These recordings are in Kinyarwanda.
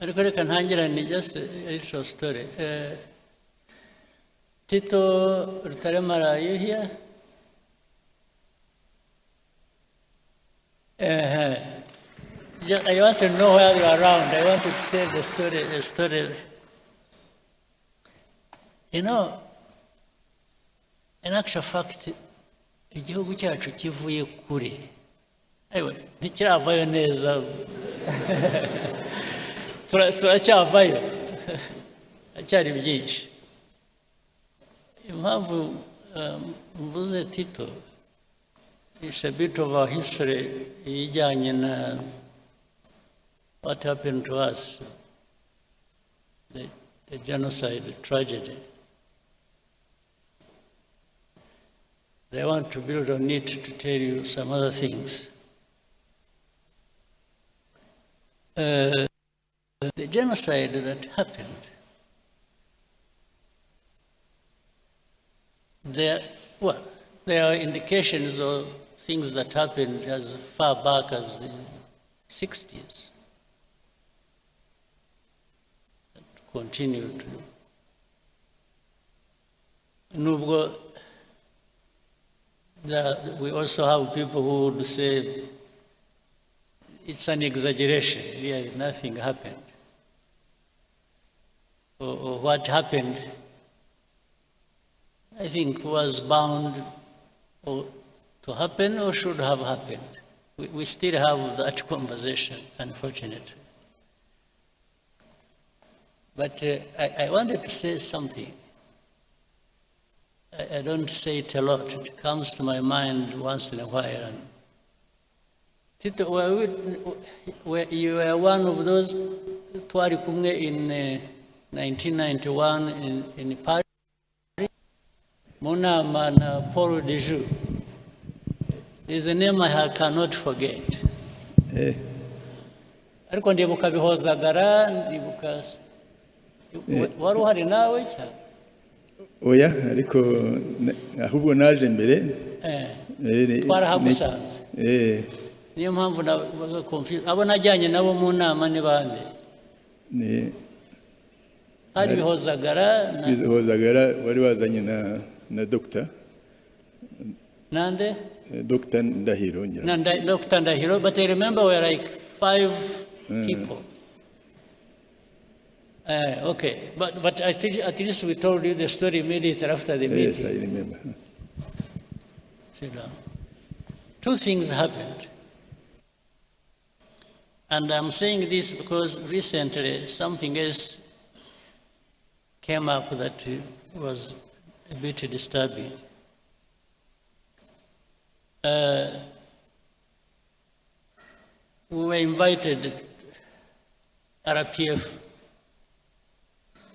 ariko reka ntangirane just a little story. Tito Rutaremara, are you here? I want to know where you are around. I want to tell the story. You know, in actual fact, igihugu cyacu kivuye kure. Ewe, ntikiravayo neza. Turacyavayo. Acyari byinshi. Impamvu mvuze Tito, it's a bit of our history ijyanye na what happened to us, the genocide, the tragedy. I want to build on it to tell you some other things. The genocide that happened, there are indications of things that happened as far back as the 60s. That continued. Nubwo, we also have people who would say it's an exaggeration, really nothing happened. Or what happened, I think, was bound to happen or should have happened. We still have that conversation, unfortunately. But I wanted to say something. I don't say it a lot. It comes to my mind once in a while. And Tito, you were one of those twari kumwe in 1991 in Paris. Munama na Paul de Joux. There's a name I cannot forget. Ariko ndibuka bihozagara, ndibuka wari uhari nawe cyane. Oya, ariko ahubwo naje mbere. Twarahagusanze. Niyo mpamvu na confuse. Abo najyanye nabo mu nama ni bande? Hari bihozagara na Bihozagara wari wazanye na doctor. Nande? Dr. Ndahiro. Dr. Ndahiro, but I remember we were like 5 people. Okay, but at least we told you the story immediately after the meeting. Yes, I remember. Sit down. 2 things happened. And I'm saying this because recently something else came up that was a bit disturbing. We were invited, RPF,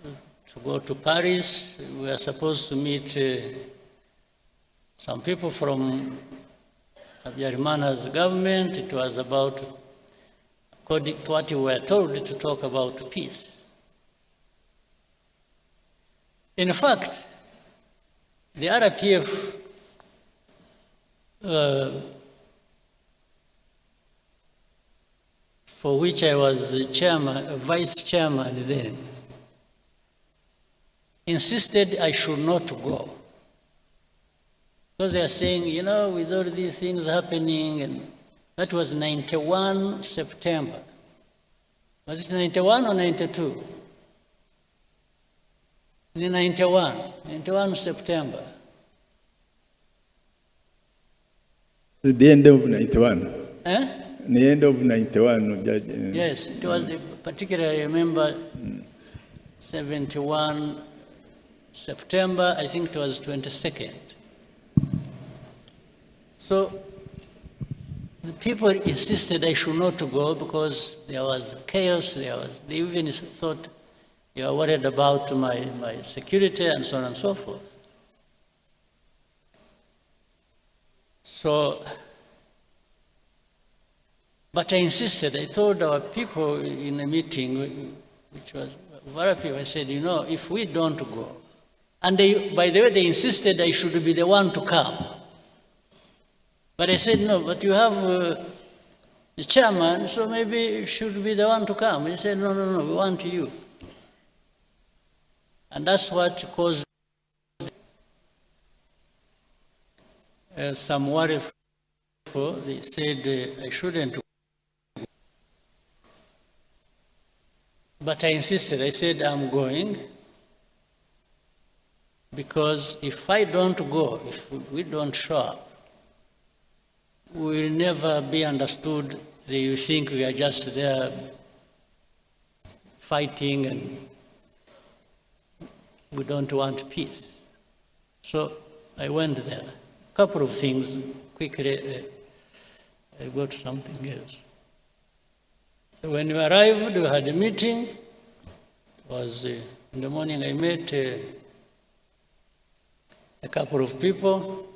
to go to Paris. We were supposed to meet some people from Habyarimana's government. It was about, according to what we were told, to talk about peace. In fact, the RPF for which I was vice chairman then, insisted I should not go. Because they are saying, you know, with all these things happening, and that was 91 September. Was it 91 or 92? 91 September. The end of 91. The end of 91. Yes, it was particularly, I remember, 71 September, I think it was 22nd. So the people insisted I should not go because there was chaos. They even thought they were worried about my security and so on and so forth. So, but I insisted. I told our people in a meeting, which was very people, I said, you know, if we don't go, and by the way, they insisted I should be the one to come. But I said, no, but you have the chairman, so maybe you should be the one to come. He said, no, no, no, we want you. And that's what caused some worry. They said I shouldn't. But I insisted. I said, I'm going. Because if I don't go, if we don't show up, we will never be understood that you think we are just there fighting and we don't want peace. So I went there. A couple of things, quickly, I got something else. When we arrived, we had a meeting. It was in the morning. I met a couple of people.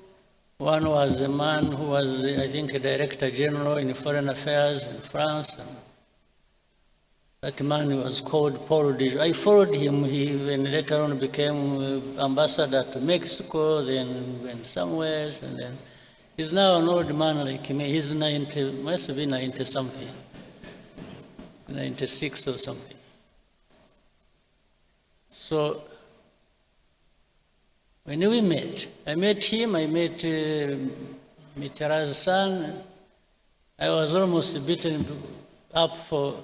One was a man who was, I think, a Director General in Foreign Affairs in France. And that man was called Paul de. I followed him. He even later on became ambassador to Mexico, then went somewhere, and then he's now an old man like me. He's 90, must be 90 something. 96 or something. So when we met, I met him, I met Mitterrand's son. I was almost beaten up for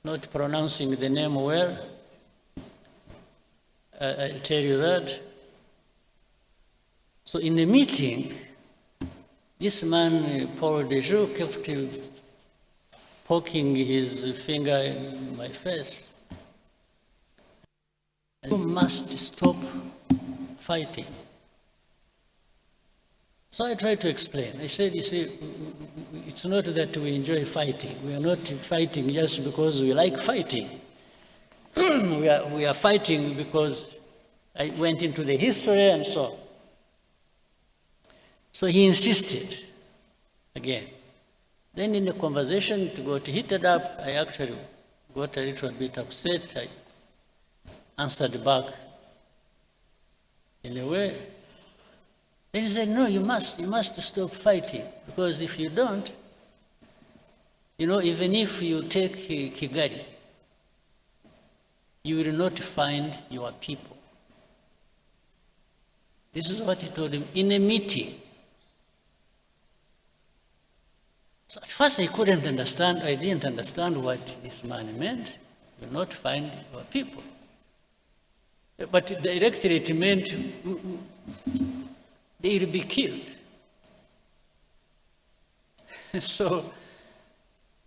not pronouncing the name well. I'll tell you that. So in the meeting, this man, Paul Dejoux, kept poking his finger in my face. You must stop fighting. So I tried to explain. I said, you see, it's not that we enjoy fighting. We are not fighting just because we like fighting. we are fighting because I went into the history and so on. So he insisted again. Then in the conversation, it got heated up. I actually got a little bit upset. I answered back in a way. Then he said, no, you must stop fighting, because if you don't, you know, even if you take Kigali, you will not find your people. This is what he told him in a meeting. So at first I couldn't understand, I didn't understand what this man meant. You will not find your people. But directly it meant they will be killed. So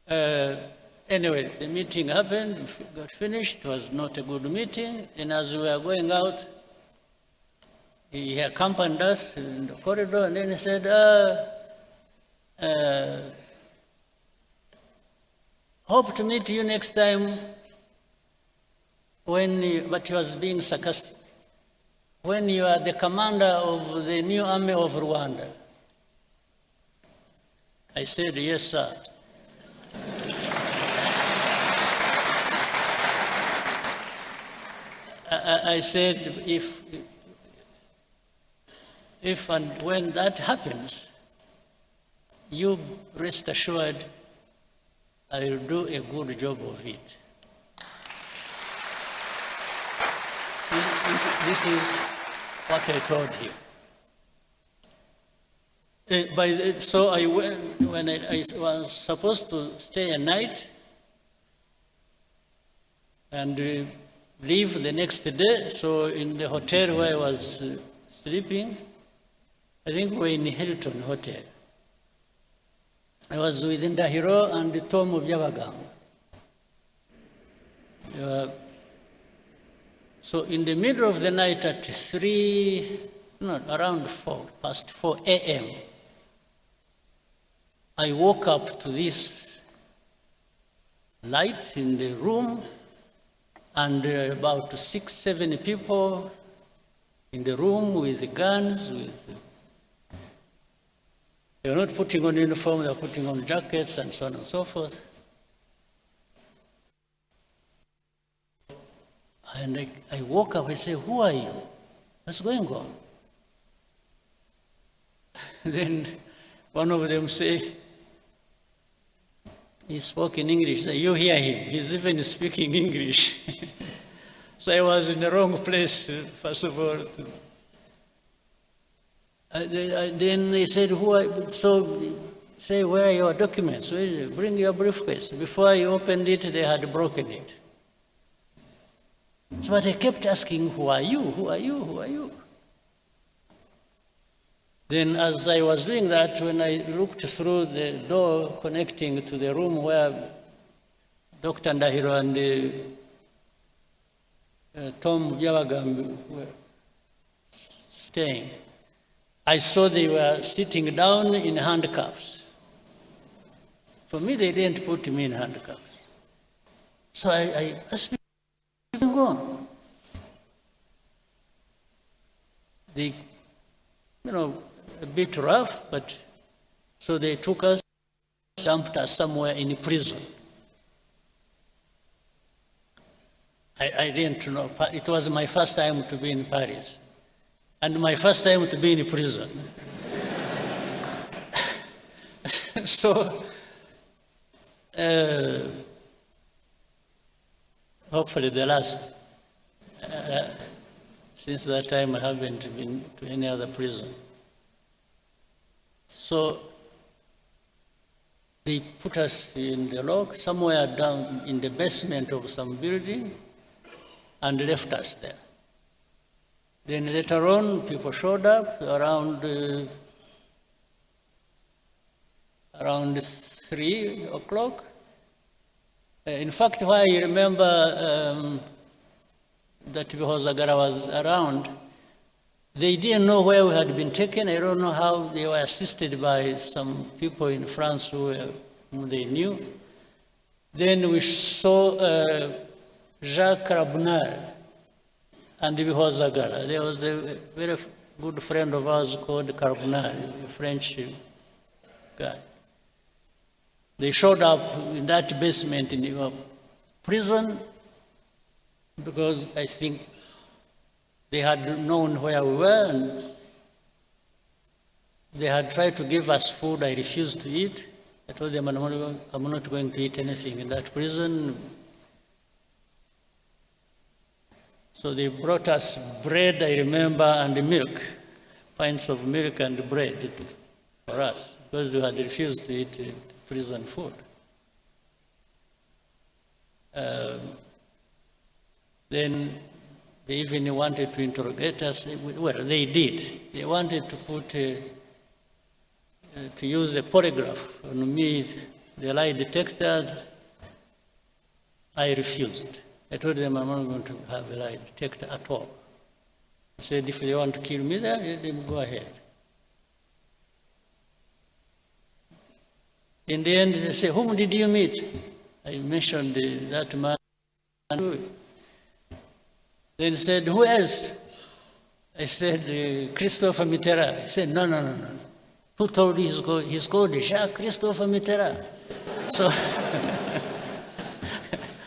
anyway, the meeting happened, got finished. It was not a good meeting. And as we were going out, he accompanied us in the corridor, and then he said, hope to meet you next time but he was being sarcastic, when you are the commander of the new army of Rwanda. I said, yes, sir. I said, if and when that happens, you rest assured I will do a good job of it. This is what I told him. So I went, when I was supposed to stay a night and leave the next day. So in the hotel where I was sleeping, I think we were in Hilton Hotel. I was with Ndahiro and Tom of Yabagam. So in the middle of the night at around 4 a.m., I woke up to this light in the room, and about 6, 7 people in the room with guns. They were not putting on uniform, they were putting on jackets and so on and so forth. And I woke up, I said, who are you? What's going on? Then one of them said, he spoke in English. You hear him, he's even speaking English. So I was in the wrong place, first of all. Then they said, say, where are your documents? Bring your briefcase. Before I opened it, they had broken it. So but I kept asking, who are you? Who are you? Who are you? Then as I was doing that, when I looked through the door connecting to the room where Dr. Ndahiro and Tom Byabagamba were staying, I saw they were sitting down in handcuffs. For me, they didn't put me in handcuffs. So I asked me, what's going on? They, a bit rough, but so they took us, dumped us somewhere in prison. I didn't know. It was my first time to be in Paris, and my first time to be in prison. So, hopefully the last. Since that time, I haven't been to any other prison. So they put us in the lock somewhere down in the basement of some building and left us there. Then later on, people showed up around 3 o'clock. In fact, why I remember that because Agara was around, they didn't know where we had been taken. I don't know how. They were assisted by some people in France whom they knew. Then we saw Jacques Rabunal and because Agara. There was a very good friend of ours called Carbonal, a French guy. They showed up in that basement in the prison because I think they had known where we were and they had tried to give us food. I refused to eat. I told them I'm not going to eat anything in that prison. So they brought us bread, I remember, and milk, pints of milk and bread for us, because we had refused to eat prison food. Then they even wanted to interrogate us. Well, they did. They wanted to put, to use a polygraph on me, the lie detector. I refused. I told them I'm not going to have a lie detector at all. I said, if they want to kill me there, let them go ahead. In the end, they said, whom did you meet? I mentioned that man. Then said, who else? I said, Christopher Mitterrand. He said, no. Who told you he's called Jacques Christopher Mitterrand?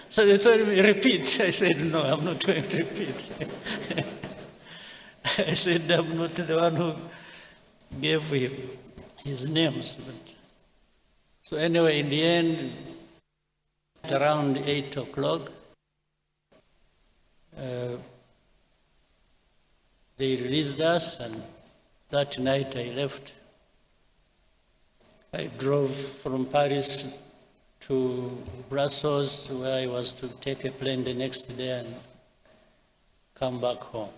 So they told me, repeat. I said, no, I'm not going to repeat. I said, I'm not the one who gave him his names. So anyway, in the end, at around 8 o'clock, they released us, and that night I left. I drove from Paris to Brussels, where I was to take a plane the next day and come back home.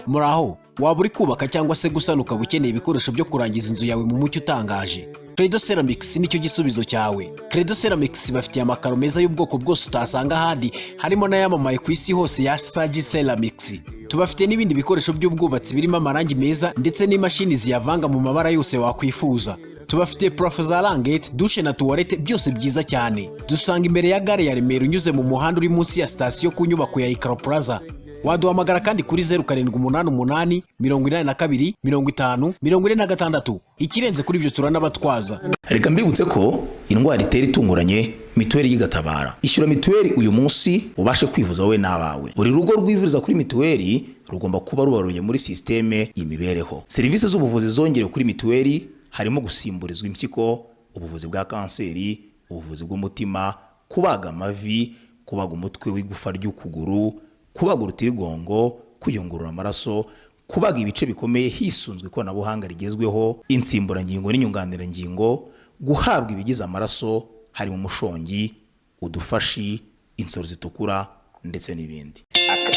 Muraho, waba uri kubaka cyangwa se gusana ukaba ukeneye ibikoresho byo kurangiza inzu yawe mu mucyo utangaje. Credo Ceramics nicyo gisubizo cyawe. Credo Ceramics bafitiye amakaro meza y'ubwoko bwose utasanga ahandi, harimo n'ayamamaye ku isi hose ya Sagi Ceramics. Tubafite n'ibindi bikoresho by'ubwubatsi birimo amarangi meza ndetse n'imashini ziyavanga mu mabara yose wakwifuza. Tubafite plafo za rangete, douche na toilette byose byiza cyane. Dusanga imbere ya gare ya Remera unyuze mu muhanda uri munsi ya station ku nyubako ya Icaro Plaza. Waduhamagara kandi kuri 0788 82 50 46. Ikirenze kuri ibyo turanabatwaza. Reka mbibutse ko indwara itera itunguranye mituweli yigatabara. Ishyura mituweli uyu munsi ubashe kwivuza wowe n'abawe. Buri rugo rwivuriza kuri mituweli rugomba kuba rubaruye muri systeme y'imibereho. Serivisi z'ubuvuzi zongerewe kuri mituweli harimo gusimburizwa impyiko, ubuvuzi bwa kanseri, ubuvuzi bw'umutima, kubaga amavi, kubaga umutwe w'igufa ry'ukuguru, kubaga urutirigongo, kuyungurura amaraso, kubaga ibice bikomeye hisunzwe ikoranabuhanga rigezweho, insimburangingo n'inyunganirangingo, guhabwa ibigize amaraso harimo umushongi, udufashi, insoro zitukura ndetse n'ibindi.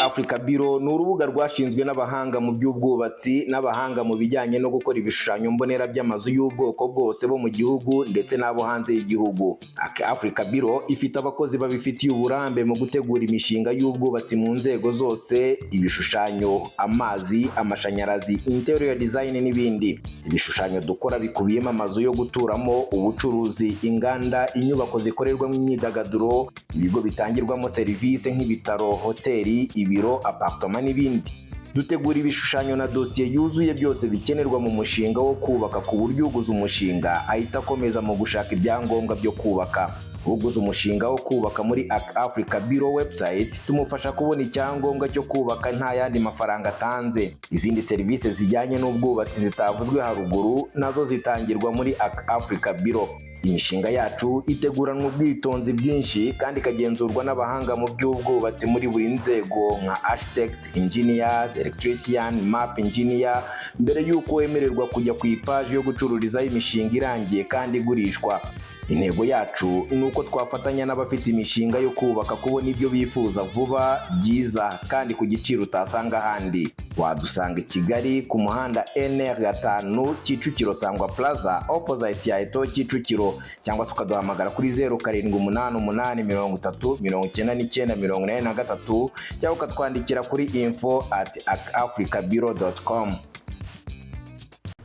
Africa Bureau ni urubuga rwashinzwe n'abahanga mu by'ubwubatsi n'abahanga mu bijyanye no gukora ibishushanyo mbonera by'amazu y'ubwoko bwose bo mu gihugu ndetse n'abo hanze y'igihugu. Africa Bureau ifite abakozi babifitiye uburambe mu gutegura imishinga y'ubwubatsi mu nzego zose, ibishushanyo, amazi, amashanyarazi, interior design n'ibindi. Ibishushanyo dukora bikubiyemo amazu yo guturamo, ubucuruzi, inganda, inyubako zikorerwamo imyidagaduro, ibigo bitangirwamo serivisi nk'ibitaro, hoteli, ibiro, apartment n'ibindi. Dutegura ibishushanyo na dosiye yuzuye byose bikenerwa mu mushinga wo kubaka ku buryo uguze umushinga ahita akomeza mu gushaka ibyangombwa byo kubaka. Uguze umushinga wo kubaka muri Africa Bureau website tumufasha kubona icyangombwa cyo kubaka nta yandi mafaranga atanze. Izindi serivisi zijyanye n'ubwubatsi zitavuzwe haruguru nazo zitangirwa muri Africa Bureau. Imishinga yacu iteguranwa ubwitonzi bwinshi kandi ikagenzurwa n'abahanga mu by'ubwubatsi muri buri nzego nka architect, engineers, electrician, map engineer mbere y'uko wemererwa kujya ku ipaji yo gucururizaho imishinga irangiye kandi igurishwa. Intego yacu ni uko twafatanya n'abafite imishinga yo kubaka kubona ibyo bifuza vuba, byiza kandi ku giciro utasanga ahandi. Wadusanga i Kigali ku muhanda NR5 Kicukiro Sangwa Plaza opposite ya Eto Kicukiro, cyangwa se ukaduhamagara kuri 0788899943 cyangwa ukatwandikira kuri info@africabureau.com.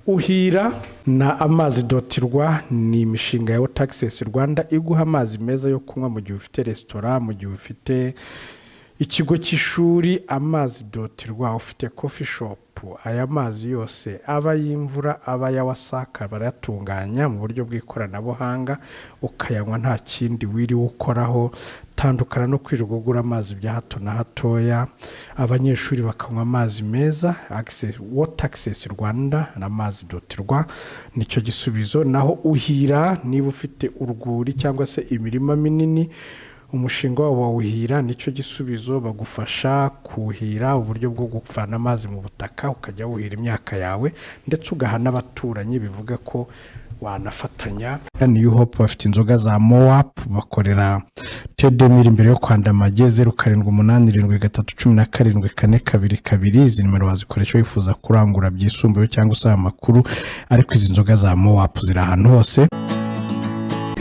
Uhira na amazi.rwa ni imishinga ya Taxes Rwanda iguha amazi meza yo kunywa mu gihe ufite restaurant, mu gihe ufite ikigo cy'ishuri. Amazi.rwa ufite coffee shop, aya mazi yose aba y'imvura aba ya wasaka barayatunganya mu buryo bw'ikoranabuhanga ukayanywa nta kindi wiri ukoraho. Tandukana no kwirirwa ugura amazi bya hato na hatoya. Abanyeshuri bakanywa amazi meza. Taxes Rwanda na amazi.rwa nicyo gisubizo. Naho uhira niba ufite urwuri cyangwa se imirima minini, umushinga wabo wawuhira nicyo gisubizo. Bagufasha kuhira uburyo bwo gufana amazi mu butaka ukajya wuhira imyaka yawe ndetse ugaha n'abaturanyi. Bivuga ko wanafatanya. New Hope bafite inzoga za Moap, bakorera Tedemir imbere yo kwandamage 0787131442. Izi nimero wazikoresha wifuza kurangura byisumbuye cyangwa usaba amakuru, ariko izi nzoga za Moap ziri ahantu hose.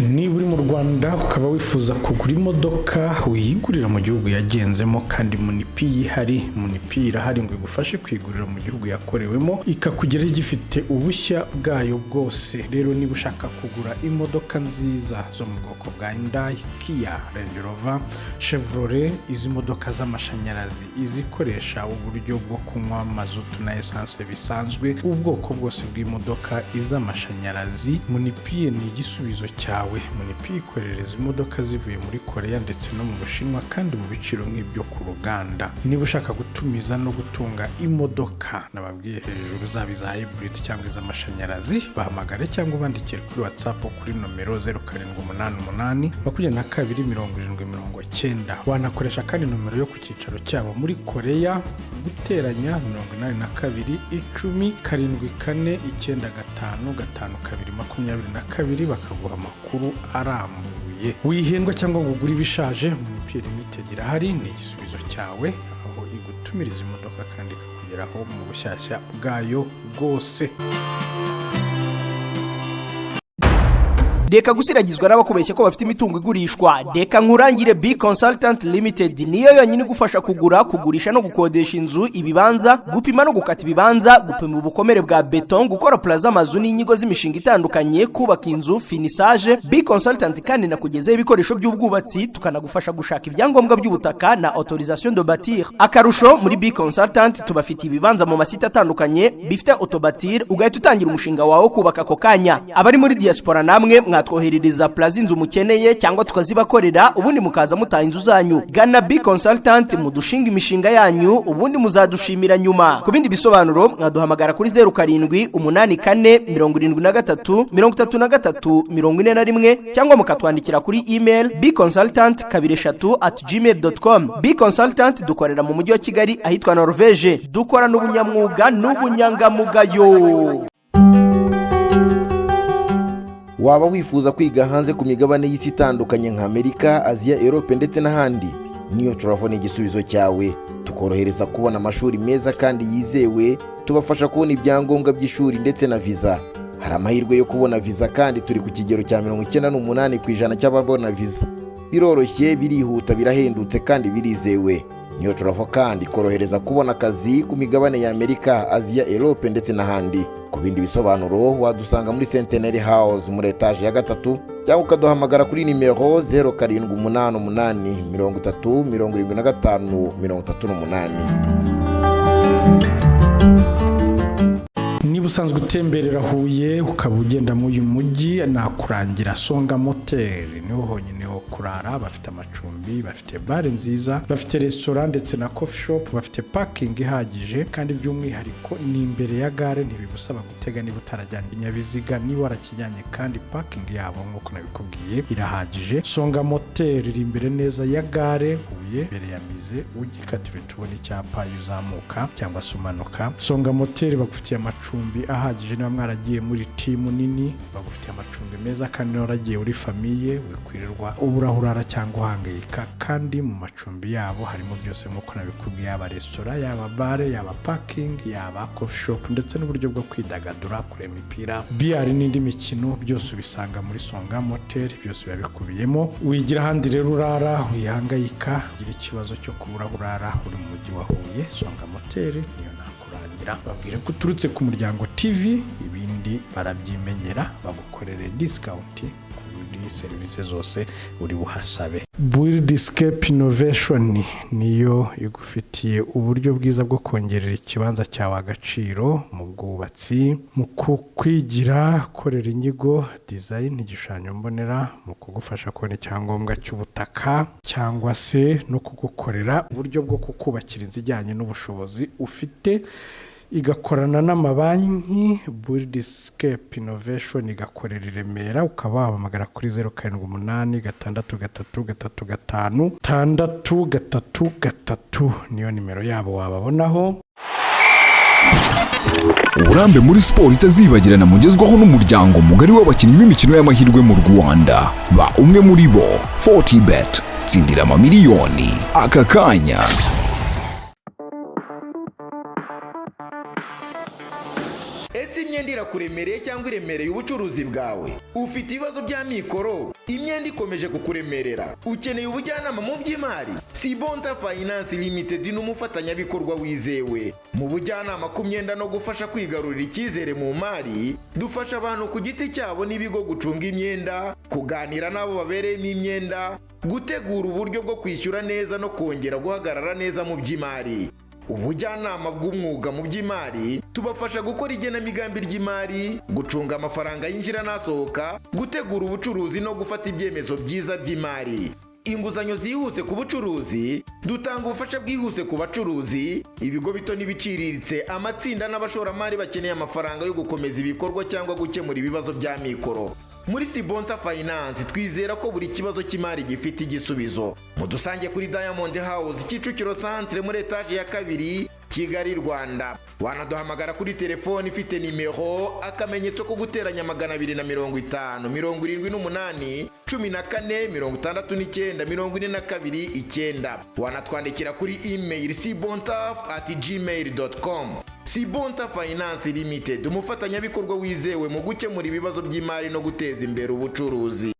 Niba uri mu Rwanda ukaba wifuza kugura imodoka uyigurira mu gihugu yagenzemo kandi munipi ihari, munipi irahari ngo igufashe kwigurira mu gihugu yakorewemo ikakugeraho igifite ubushya bwayo bwose. Rero niba ushaka kugura imodoka nziza zo mu bwoko bwa Hyundai, Kia, Range Rover, Chevrolet, izi modoka z'amashanyarazi izikoresha uburyo bwo kunywa mazutu na essence bisanzwe, ubwoko bwose bw'imodoka iz'amashanyarazi, munipi ni igisubizo cyawe. Munipi ikorereza imodoka zivuye muri Korea ndetse no mu Bushinwa kandi mu biciro nk'ibyo ku ruganda. Niba ushaka gutumiza no gutunga imodoka nababwiye hejuru zabiza hybrid cyangwa iz'amashanyarazi, bahamagare cyangwa ubandikire kuri WhatsApp kuri nomero 0788227090. Wanakoresha kandi nomero yo ku cyicaro cyabo muri Korea guteranya 82 10 74 95 5222 bakaguha amakuru arambuye. Wihendwa cyangwa ngo ugure ibishaje, Munipi Limited irahari, ni igisubizo cyawe aho igutumiriza imodoka kandi ikakugeraho mu bushyashya bwayo bwose. Deka gusiragizwa n'abakubeshya ko bafite imitungo igurishwa. Deka nkurangire B Consultant Limited niyo yonyine gufasha kugura, kugurisha no gukodesha inzu, ibibanza, gupima no gukata ibibanza, gupima ubukomere bwa beton, gukora plaza amazu n'inyigo z'imishinga itandukanye, kubaka inzu, finissage. B Consultant kandi nakugezeho ibikoresho by'ubwubatsi, tukanagufasha gushaka ibyangombwa by'ubutaka na autorisation de bâtir. Akarusho muri B Consultant tubafitiye ibibanza mu masite atandukanye bifite autobatir, ugahita utangira umushinga wawe kubaka ako kanya. Abari muri diaspora namwe mwatwoherereza plaza inzu mukeneye cyangwa tukazibakorera ubundi mukaza mutaha inzu zanyu. Gana B Consultant mudushinga imishinga yanyu ubundi muzadushimira nyuma. Ku bindi bisobanuro mwaduhamagara kuri 0784 cyangwa mukatwandikira kuri email bconsultant23@gmail.com. B Consultant dukorera mu mujyi wa Kigali ahitwa Norvege. Dukora n'ubunyamwuga n'ubunyangamugayo. Waba wifuza kwiga hanze ku migabane y'isi itandukanye nka Amerika, Aziya, Europe ndetse n'ahandi? Niyo Turafone igisubizo cyawe. Tukorohereza kubona amashuri meza kandi yizewe, tubafasha kubona ibyangombwa by'ishuri ndetse na visa. Hari amahirwe yo kubona visa kandi turi ku kigero cya 98% cy'ababona visa. Biroroshye, birihuta, birahendutse kandi birizewe. Niyo Turafone kandi korohereza kubona akazi ku migabane ya Amerika, Aziya, Europe ndetse n'ahandi. Ku bindi bisobanuro wadusanga muri Centenary House muri etage ya 3 cyangwa ukaduhamagara kuri nimero 0788 niba usanzwe utemberera Huye ukaba ugenda mu uyu mujyi nakurangira Songa Motel, niho honyine ho kurara. Bafite amacumbi, bafite bare nziza, bafite restaurant ndetse na coffee shop, bafite parking ihagije kandi by'umwihariko ni imbere ya gare, ntibigusaba gutega niba utarajyana ibinyabiziga, niba warakijyanye kandi parking yabo nk'uko nabikubwiye irahagije. Songa Motel iri imbere neza ya gare Huye, imbere ya mize ugikatire tubona icyapa yuzamuka cyangwa se umanuka. Songa Motel bagufitiye amacumbi ahagije niba mwaragiye muri timu nini, bagufitiye amacumbi meza kandi waragiye uri famiye wikwirirwa uburahurara cyangwa uhangayika. Kandi mu macumbi yabo harimo byose nk'uko nabikubwiye, yaba restaurant, yaba bare, yaba parking, yaba coffee shop ndetse n'uburyo bwo kwidagadura, kureba imipira, BR n'indi mikino, byose ubisanga muri Songa Motel, byose biba bikubiyemo. Wigira ahandi rero urara wihangayika, ugira ikibazo cyo kuburahurara uri mu mujyi wa Huye, Songa Motel niyo nakurangira. Babwire ko uturutse ku Muryango TV, ibindi barabyimenyera, bagukorere discount kuri serivisi zose uri buhasabe. Buildescape Innovation niyo igufitiye uburyo bwiza bwo kongerera ikibanza cyawe agaciro mu bwubatsi, mu kukwigira, korera inyigo, design, igishushanyo mbonera, mu kugufasha kubona icyangombwa cy'ubutaka cyangwa se no kugukorera uburyo bwo kukubakira inzu ijyanye n'ubushobozi ufite. Igakorana n'amabanki. Buildescape Innovation igakorera i Remera, ukaba wahamagara kuri 0783335633 niyo nimero yabo wababonaho. Uburambe muri siporo itazibagirana mugezwaho n'umuryango mugari w'abakinnyi b'imikino y'amahirwe mu Rwanda. Ba umwe muri bo, 40bet, tsindira amamiliyoni aka kanya. Ese imyenda irakuremereye cyangwa iremereye ubucuruzi bwawe? Ufite ibibazo bya mikoro, imyenda ikomeje kukuremerera, ukeneye ubujyanama mu by'imari? Sibonta Finance Limited ni umufatanyabikorwa wizewe mu bujyanama ku myenda no gufasha kwigarurira icyizere mu mari. Dufasha abantu ku giti cyabo n'ibigo gucunga imyenda, kuganira n'abo babereyemo imyenda, gutegura uburyo bwo kwishyura neza no kongera guhagarara neza mu by'imari. Ubujyanama bw'umwuga mu by'imari tubafasha gukora igenamigambi ry'imari, gucunga amafaranga yinjira n'asohoka, gutegura ubucuruzi no gufata ibyemezo byiza by'imari. Inguzanyo zihuse ku bucuruzi, dutanga ubufasha bwihuse ku bacuruzi, ibigo bito n'ibiciriritse, amatsinda n'abashoramari bakeneye amafaranga yo gukomeza ibikorwa cyangwa gukemura ibibazo bya mikoro. Muri Sibonta Finance twizera ko buri kibazo cy'imari gifite igisubizo. Mudusange kuri Diamond House Kicukiro Centre muri etage ya 2 Kigali, Rwanda. Wanaduhamagara kuri telefone ifite nimero akamenyetso ko guteranya 250 78 14 69 Wanatwandikira kuri email sibontaf@gmail.com. Sibonta Finance Limited, umufatanyabikorwa wizewe mu gukemura ibibazo by'imari no guteza imbere ubucuruzi.